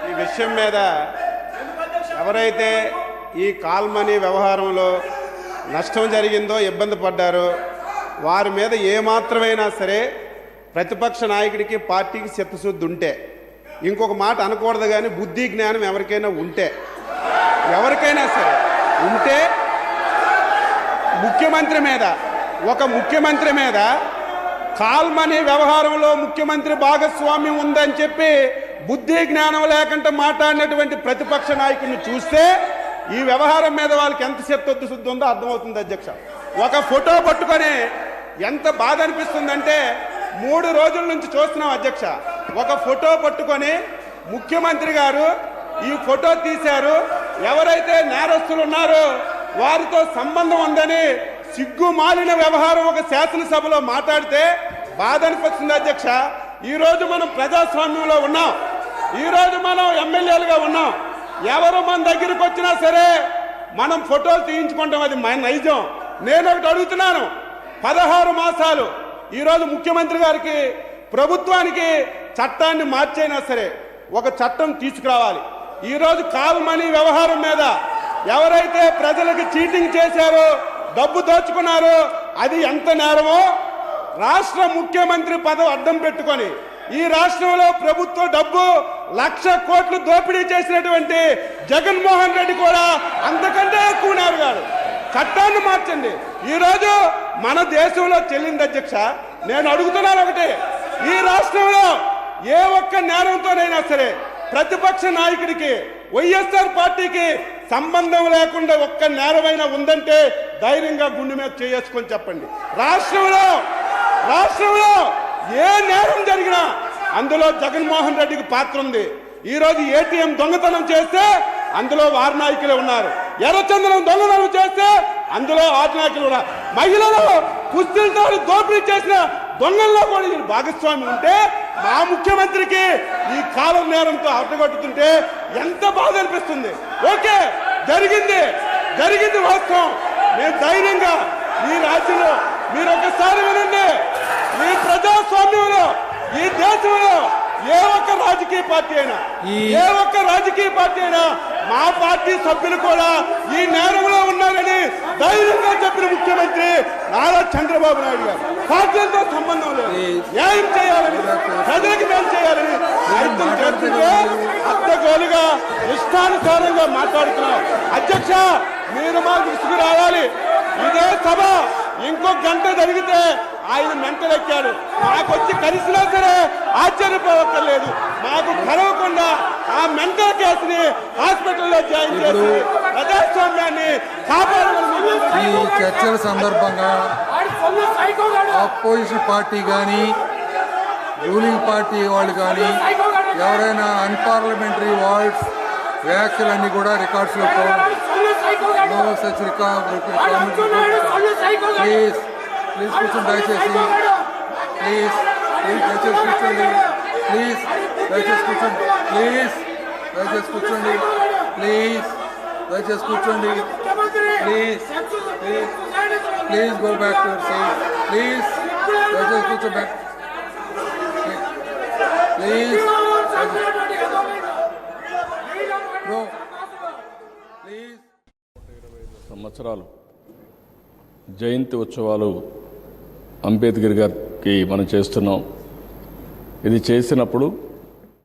ఈ విషయం మీద ఎవరైతే ఈ కాల్మనీ వ్యవహారంలో నష్టం జరిగిందో ఇబ్బంది పడ్డారో వారి మీద ఏమాత్రమైనా సరే ప్రతిపక్ష నాయకుడికి పార్టీకి చిత్తశుద్ధి ఉంటే ఇంకొక మాట అనకూడదు, కానీ బుద్ధి జ్ఞానం ఎవరికైనా ఉంటే ఎవరికైనా సరే ఉంటే ముఖ్యమంత్రి మీద కాల్మనీ వ్యవహారంలో ముఖ్యమంత్రి భాగస్వామ్యం ఉందని చెప్పి బుద్ధి జ్ఞానం లేకుండా మాట్లాడినటువంటి ప్రతిపక్ష నాయకుడిని చూస్తే ఈ వ్యవహారం మీద వాళ్ళకి ఎంత చిత్తశుద్ధి ఉందో అర్థమవుతుంది అధ్యక్ష. ఒక ఫోటో పట్టుకొని ఎంత బాధ అనిపిస్తుందంటే 3 రోజుల నుంచి చూస్తున్నాం అధ్యక్ష. ఒక ఫోటో పట్టుకొని ముఖ్యమంత్రి గారు ఈ ఫోటో తీశారు, ఎవరైతే నేరస్తులు ఉన్నారో వారితో సంబంధం ఉందని సిగ్గుమాలిన వ్యవహారం ఒక శాసనసభలో మాట్లాడితే బాధ అనిపిస్తుంది అధ్యక్ష. ఈరోజు మనం ప్రజాస్వామ్యంలో ఉన్నాం, ఈరోజు మనం ఎమ్మెల్యేలుగా ఉన్నాం. ఎవరు మన దగ్గరికి వచ్చినా సరే మనం ఫోటోలు తీయించుకుంటాం, అది మన నైజం. నేను ఒకటి అడుగుతున్నాను, 16 మాసాలు ఈరోజు ముఖ్యమంత్రి గారికి ప్రభుత్వానికి చట్టాన్ని మార్చైనా సరే ఒక చట్టం తీసుకురావాలి. ఈరోజు కాల్మనీ వ్యవహారం మీద ఎవరైతే ప్రజలకు చీటింగ్ చేశారో, డబ్బు దోచుకున్నారో అది ఎంత నేరమో రాష్ట్ర ముఖ్యమంత్రి పదవి అడ్డం పెట్టుకొని ఈ రాష్ట్రంలో ప్రభుత్వ డబ్బు 1,00,000 కోట్లు దోపిడీ చేసినటువంటి జగన్మోహన్ రెడ్డి కూడా అంతకంటే ఎక్కువ నేరగాడు. చట్టాన్ని మార్చండి. ఈరోజు మన దేశంలో చెల్లింది అధ్యక్ష. నేను అడుగుతున్నాను ఒకటి, ఈ రాష్ట్రంలో ఏ ఒక్క నేరంతోనైనా సరే ప్రతిపక్ష నాయకుడికి వైఎస్ఆర్ పార్టీకి సంబంధం లేకుండా ఒక్క నేరమైనా ఉందంటే ధైర్యంగా గుండె మీద చేసుకొని చెప్పండి. రాష్ట్రంలో ఏ నేరం జరిగినా అందులో జగన్మోహన్ రెడ్డికి పాత్ర ఉంది. ఈరోజు ఏటీఎం దొంగతనం చేస్తే అందులో వారి నాయకులే ఉన్నారు, ఎర్రచందనం దొంగతనం చేస్తే అందులో వారి నాయకులు ఉన్నారు, మహిళలు కుస్తీలతో దోపిడీ చేసిన దొంగల్లో కూడా ఈ భాగస్వామ్యం ఉంటే మా ముఖ్యమంత్రికి ఈ కాలం నేరంతో అడ్డగొట్టుతుంటే ఎంత బాధ అనిపిస్తుంది. ఓకే, జరిగింది వాస్తవం. నేను ధైర్యంగా ఈ రాజ్యంలో మీరు ఒకసారి వినండి, ఈ ప్రజాస్వామ్యంలో ఈ దేశంలో ఏ ఒక్క రాజకీయ పార్టీ అయినా మా పార్టీ సభ్యులు కూడా ఈ నేరంలో ఉన్నారని ధైర్యంగా చెప్పిన ముఖ్యమంత్రి నారా చంద్రబాబు నాయుడు గారు. పార్టీలతో సంబంధం లేదు, న్యాయం చేయాలని, ప్రజలకు న్యాయం చేయాలని ప్రయత్నం చేస్తుంటే అడ్డగోలుగా ఇష్టానుసారంగా మాట్లాడుతున్నాం. అధ్యక్ష, మీరు మాకు విసుగు రావాలి. ఇదే సభ ఇంకో గంట జరిగితే ఆయన మెంటలెక్కాడు, మాకొచ్చి కలిసినా సరే ఆశ్చర్యపోవక్కర్లేదు. మాకు కలవకుండా ఆ మెంటల్ కేసుని హాస్పిటల్లో జాయిన్ చేసి ప్రజాస్వామ్యాన్ని కాపాడాలని ఈ చర్చల సందర్భంగా అపోజిషన్ పార్టీ కానీ రూలింగ్ పార్టీ వాళ్ళు కానీ ఎవరైనా అన్పార్లమెంటరీ వర్డ్స్ వ్యాఖ్యలన్నీ కూడా రికార్డ్స్లో నో సచ్ ప్లీజ్ కూర్చొని దయచేసి దయచేసి కూర్చోండి please go back to your seat దయచేసి కూర్చో బ్యాక్ ప్లీజ్ సంవత్సరాలు జయంతి ఉత్సవాలు అంబేద్కర్ గారికి మనం చేస్తున్నాం. ఇది చేసినప్పుడు